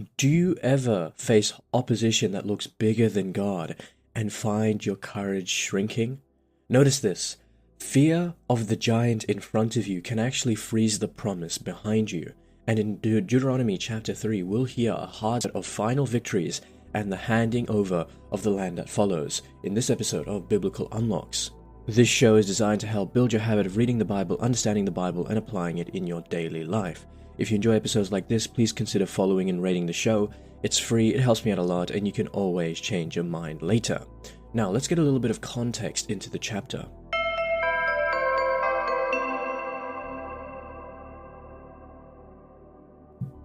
Do you ever face opposition that looks bigger than God and find your courage shrinking? Notice this. Fear of the giant in front of you can actually freeze the promise behind you. And in Deuteronomy chapter 3, we'll hear a hard set of final victories and the handing over of the land that follows in this episode of Biblical Unlocks. This show is designed to help build your habit of reading the Bible, understanding the Bible, and applying it in your daily life. If you enjoy episodes like this, please consider following and rating the show. It's free, it helps me out a lot, and you can always change your mind later. Now, let's get a little bit of context into the chapter.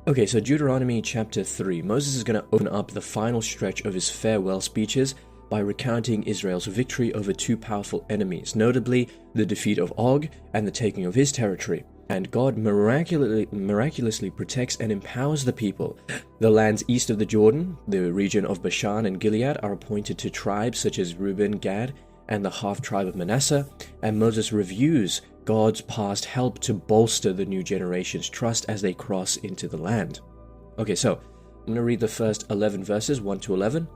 Okay, so Deuteronomy chapter 3. Moses is going to open up the final stretch of his farewell speeches by recounting Israel's victory over two powerful enemies, notably the defeat of Og and the taking of his territory. And God miraculously protects and empowers the people. The lands east of the Jordan, the region of Bashan and Gilead, are appointed to tribes such as Reuben, Gad, and the half-tribe of Manasseh, and Moses reviews God's past help to bolster the new generation's trust as they cross into the land. Okay, so I'm going to read the first 11 verses, 1 to 11.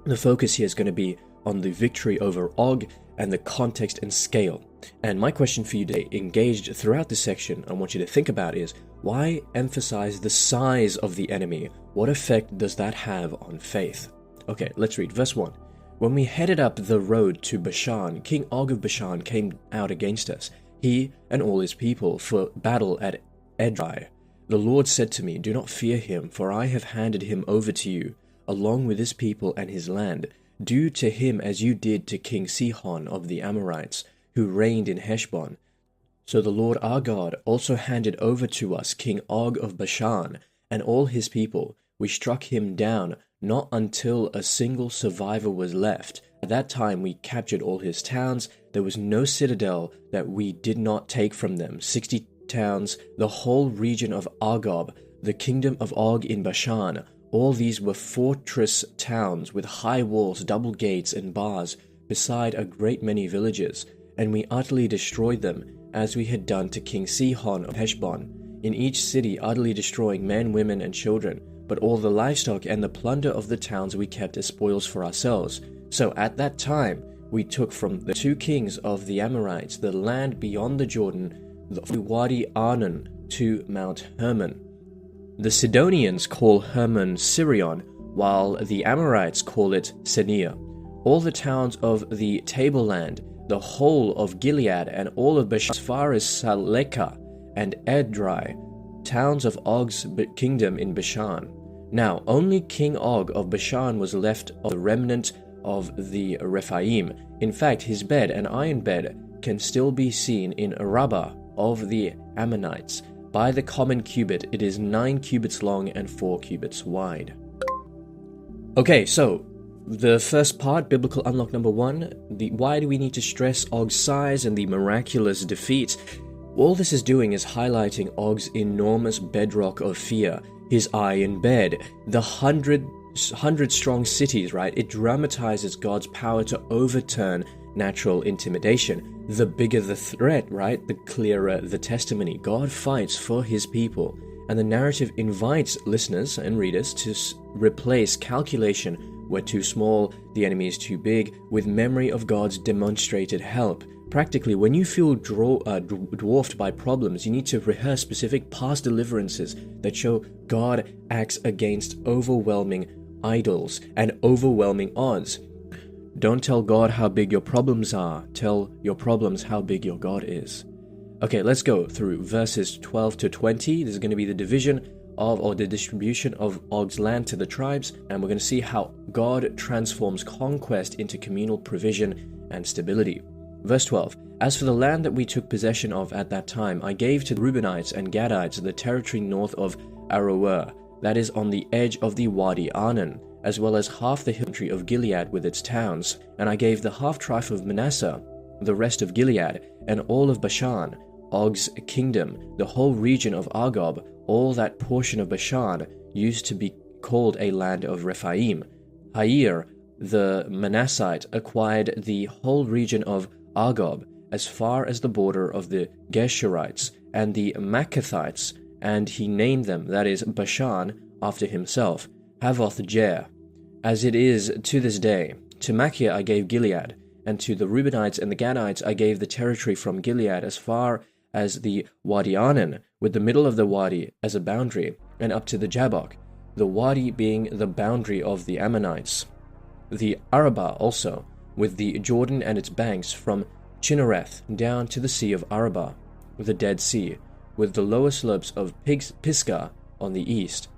The focus here is going to be on the victory over Og and the context and scale. And my question for you today, engaged throughout this section, I want you to think about is, why emphasize the size of the enemy? What effect does that have on faith? Okay, let's read verse 1. When we headed up the road to Bashan, King Og of Bashan came out against us, he and all his people, for battle at Edrei. The Lord said to me, "Do not fear him, for I have handed him over to you, along with his people and his land. Do to him as you did to King Sihon of the Amorites, who reigned in Heshbon." So the Lord our God also handed over to us King Og of Bashan and all his people. We struck him down, not until a single survivor was left. At that time we captured all his towns. There was no citadel that we did not take from them. 60 towns, the whole region of Argob, the kingdom of Og in Bashan. All these were fortress towns with high walls, double gates, and bars, beside a great many villages. And we utterly destroyed them, as we had done to King Sihon of Heshbon, in each city utterly destroying men, women, and children. But all the livestock and the plunder of the towns we kept as spoils for ourselves. So at that time we took from the two kings of the Amorites the land beyond the Jordan, the Wadi Arnon to Mount Hermon. The Sidonians call Hermon Sirion, while the Amorites call it Senir. All the towns of the tableland, the whole of Gilead, and all of Bashan as far as Salekah and Edrei, towns of Og's kingdom in Bashan. Now only King Og of Bashan was left of the remnant of the Rephaim. In fact, his bed, an iron bed, can still be seen in Rabbah of the Ammonites. By the common cubit, it is 9 cubits long and 4 cubits wide. Okay, so the first part, Biblical Unlock number 1, why do we need to stress Og's size and the miraculous defeat? All this is doing is highlighting Og's enormous bedrock of fear, his iron bed, the 100 strong cities, right? It dramatizes God's power to overturn natural intimidation. The bigger the threat, right, the clearer the testimony. God fights for his people, and the narrative invites listeners and readers to replace calculation, we're too small, the enemy is too big, with memory of God's demonstrated help. Practically, when you feel dwarfed by problems, you need to rehearse specific past deliverances that show God acts against overwhelming idols and overwhelming odds. Don't tell God how big your problems are. Tell your problems how big your God is. Okay, let's go through verses 12 to 20. This is going to be the division of, or the distribution of Og's land to the tribes, and we're going to see how God transforms conquest into communal provision and stability. Verse 12, "As for the land that we took possession of at that time, I gave to the Reubenites and Gadites the territory north of Aroer, that is on the edge of the Wadi Arnon, as well as half the hill country of Gilead with its towns. And I gave the half-tribe of Manasseh, the rest of Gilead, and all of Bashan, Og's kingdom, the whole region of Argob, all that portion of Bashan used to be called a land of Rephaim. Jair, the Manassite, acquired the whole region of Argob, as far as the border of the Geshurites and the Maccathites, and he named them, that is, Bashan, after himself, Havoth-Jair, as it is to this day. To Machir I gave Gilead, and to the Reubenites and the Gadites I gave the territory from Gilead as far as the Wadi Arnon, with the middle of the Wadi as a boundary, and up to the Jabbok, the Wadi being the boundary of the Ammonites. The Arabah also, with the Jordan and its banks from Chinnereth down to the Sea of Arabah, with the Dead Sea, with the lower slopes of Pisgah on the east.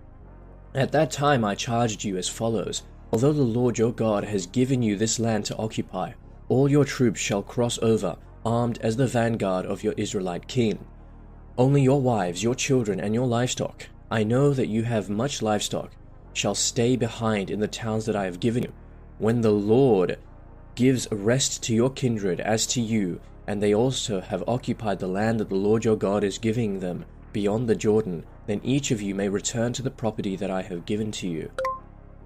At that time I charged you as follows: Although the Lord your God has given you this land to occupy, all your troops shall cross over, armed as the vanguard of your Israelite king. Only your wives, your children, and your livestock, I know that you have much livestock, shall stay behind in the towns that I have given you. When the Lord gives rest to your kindred as to you, and they also have occupied the land that the Lord your God is giving them beyond the Jordan, then each of you may return to the property that I have given to you.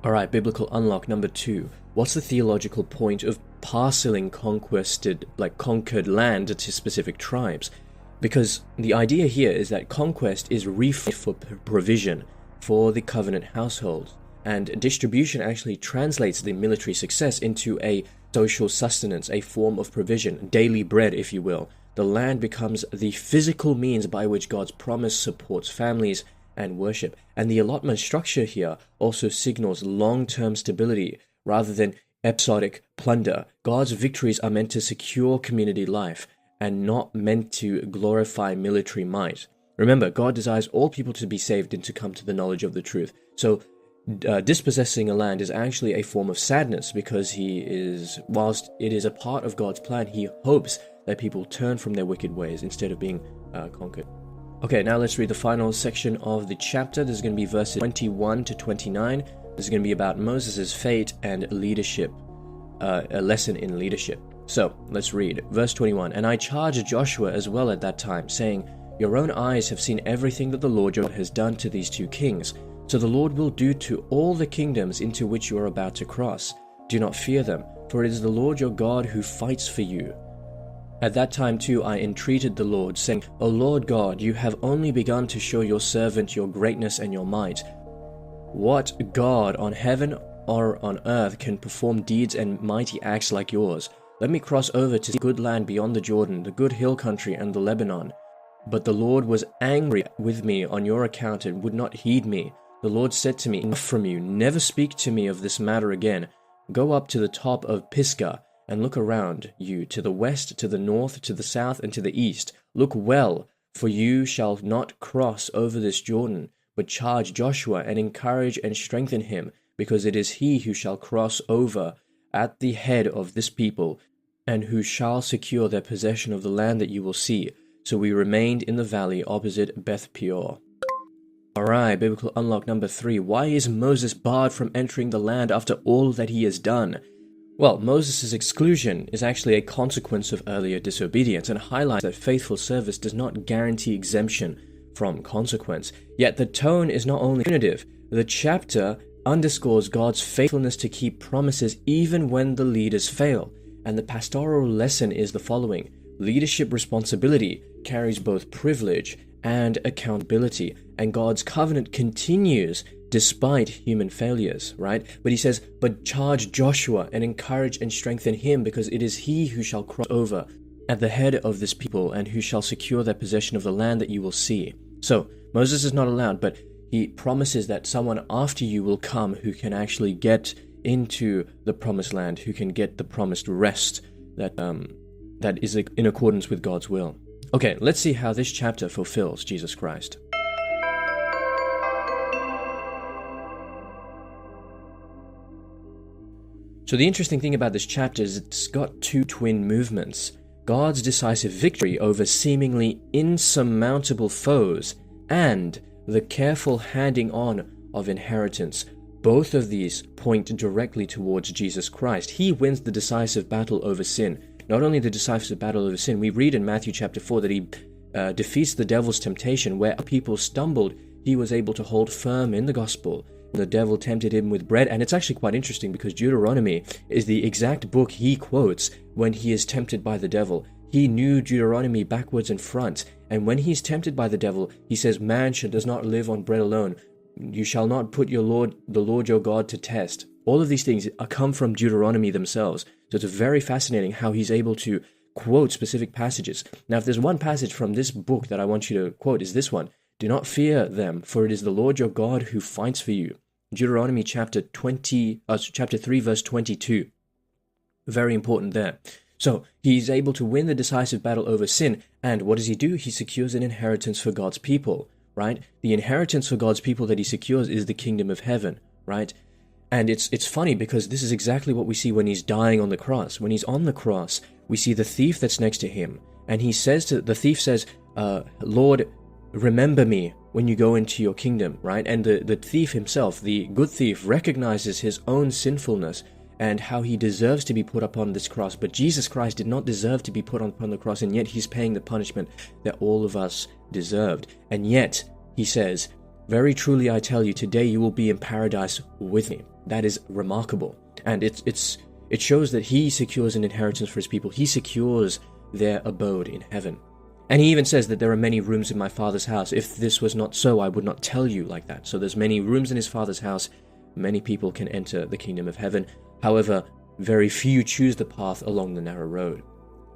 Alright, biblical unlock number 2. What's the theological point of parceling conquered land to specific tribes? Because the idea here is that conquest is refight for provision for the covenant household, and distribution actually translates the military success into a social sustenance, a form of provision, daily bread, if you will. The land becomes the physical means by which God's promise supports families and worship. And the allotment structure here also signals long-term stability rather than episodic plunder. God's victories are meant to secure community life and not meant to glorify military might. Remember, God desires all people to be saved and to come to the knowledge of the truth. So dispossessing a land is actually a form of sadness, because whilst it is a part of God's plan, he hopes that people turn from their wicked ways instead of being conquered. Okay, now let's read the final section of the chapter. This is going to be verses 21 to 29. This is going to be about Moses' fate and leadership, a lesson in leadership. So, let's read. Verse 21, And I charged Joshua as well at that time, saying, Your own eyes have seen everything that the Lord your God has done to these two kings. So the Lord will do to all the kingdoms into which you are about to cross. Do not fear them, for it is the Lord your God who fights for you. At that time too I entreated the Lord, saying, O Lord God, you have only begun to show your servant your greatness and your might. What God on heaven or on earth can perform deeds and mighty acts like yours? Let me cross over to the good land beyond the Jordan, the good hill country and the Lebanon. But the Lord was angry with me on your account and would not heed me. The Lord said to me, Enough from you, never speak to me of this matter again. Go up to the top of Pisgah, and look around you, to the west, to the north, to the south, and to the east. Look well, for you shall not cross over this Jordan, but charge Joshua, and encourage and strengthen him, because it is he who shall cross over at the head of this people, and who shall secure their possession of the land that you will see. So we remained in the valley opposite Beth Peor. Alright, biblical unlock number 3. Why is Moses barred from entering the land after all that he has done? Well, Moses' exclusion is actually a consequence of earlier disobedience and highlights that faithful service does not guarantee exemption from consequence. Yet the tone is not only punitive, the chapter underscores God's faithfulness to keep promises even when the leaders fail. And the pastoral lesson is the following: leadership responsibility carries both privilege and accountability, and God's covenant continues despite human failures, right? But he says, but charge Joshua and encourage and strengthen him, because it is he who shall cross over at the head of this people and who shall secure their possession of the land that you will see. So Moses is not allowed, but he promises that someone after you will come who can actually get into the promised land, who can get the promised rest that is in accordance with God's will. Okay, let's see how this chapter fulfills Jesus Christ. So the interesting thing about this chapter is it's got two twin movements: God's decisive victory over seemingly insurmountable foes, and the careful handing on of inheritance. Both of these point directly towards Jesus Christ. He wins the decisive battle over sin. Not only the decisive battle over sin, we read in Matthew chapter 4 that he defeats the devil's temptation. Where people stumbled, he was able to hold firm in the gospel. The devil tempted him with bread, and it's actually quite interesting because Deuteronomy is the exact book he quotes when he is tempted by the devil. He knew Deuteronomy backwards and front, and when he's tempted by the devil, he says, Man does not live on bread alone, you shall not put the Lord your God to test. All of these things come from Deuteronomy themselves. So it's very fascinating how he's able to quote specific passages. Now, if there's one passage from this book that I want you to quote, is this one. Do not fear them, for it is the Lord your God who fights for you. Deuteronomy chapter 3, verse 22. Very important there. So he's able to win the decisive battle over sin. And what does he do? He secures an inheritance for God's people, right? The inheritance for God's people that he secures is the kingdom of heaven, right? And it's funny because this is exactly what we see when he's dying on the cross. When he's on the cross, we see the thief that's next to him. And the thief says, Lord, remember me when you go into your kingdom, right? And the thief himself, the good thief, recognizes his own sinfulness and how he deserves to be put upon this cross. But Jesus Christ did not deserve to be put upon the cross, and yet he's paying the punishment that all of us deserved. And yet, he says, very truly I tell you, today you will be in paradise with me. That is remarkable. And it shows that he secures an inheritance for his people. He secures their abode in heaven. And he even says that there are many rooms in my Father's house. If this was not so, I would not tell you like that. So there's many rooms in his Father's house. Many people can enter the kingdom of heaven. However, very few choose the path along the narrow road.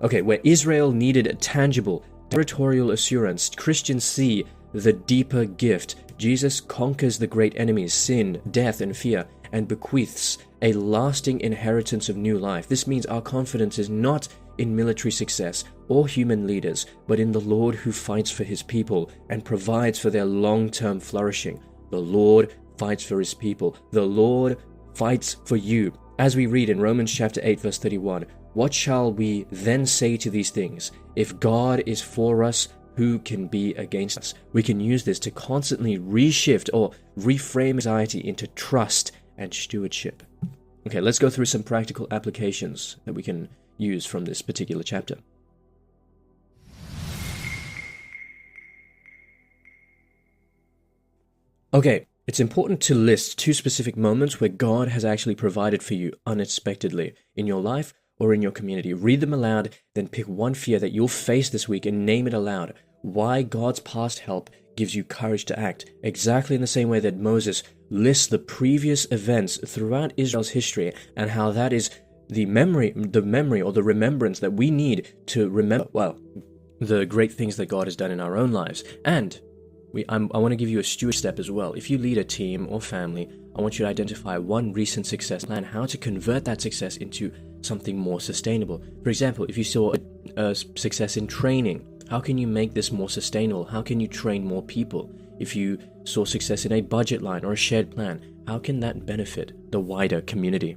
Okay, where Israel needed a tangible, territorial assurance, Christians see the deeper gift. Jesus conquers the great enemies, sin, death, and fear, and bequeaths a lasting inheritance of new life. This means our confidence is not in military success or human leaders, but in the Lord who fights for his people and provides for their long-term flourishing. The Lord fights for his people. The Lord fights for you. As we read in Romans chapter 8, verse 31, what shall we then say to these things? If God is for us, who can be against us? We can use this to constantly reshift or reframe anxiety into trust and stewardship. Okay, let's go through some practical applications that we can use from this particular chapter. Okay, it's important to list 2 specific moments where God has actually provided for you unexpectedly in your life or in your community. Read them aloud, then pick one fear that you'll face this week and name it aloud. Why God's past help gives you courage to act, exactly in the same way that Moses lists the previous events throughout Israel's history and how that is the memory or the remembrance that we need to remember, the great things that God has done in our own lives. And I want to give you a steward step as well. If you lead a team or family, I want you to identify one recent success plan, how to convert that success into something more sustainable. For example, if you saw a success in training, how can you make this more sustainable? How can you train more people? If you saw success in a budget line or a shared plan, how can that benefit the wider community?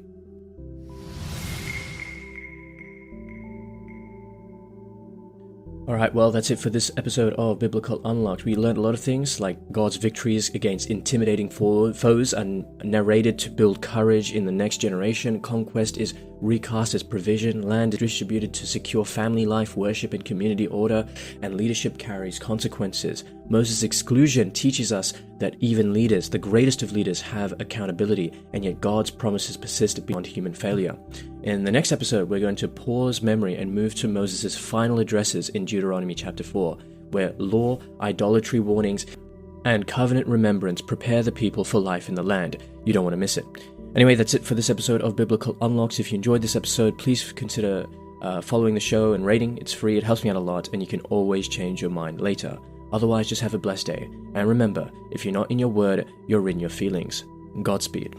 Alright, well, that's it for this episode of Biblical Unlocked. We learned a lot of things, like God's victories against intimidating foes are narrated to build courage in the next generation. Conquest is recast as provision. Land is distributed to secure family life, worship, and community order. And leadership carries consequences. Moses' exclusion teaches us that even leaders, the greatest of leaders, have accountability, and yet God's promises persist beyond human failure. In the next episode, we're going to pause memory and move to Moses' final addresses in Deuteronomy chapter 4, where law, idolatry warnings, and covenant remembrance prepare the people for life in the land. You don't want to miss it. Anyway, that's it for this episode of Biblical Unlocks. If you enjoyed this episode, please consider following the show and rating. It's free, it helps me out a lot, and you can always change your mind later. Otherwise, just have a blessed day. And remember, if you're not in your word, you're in your feelings. Godspeed.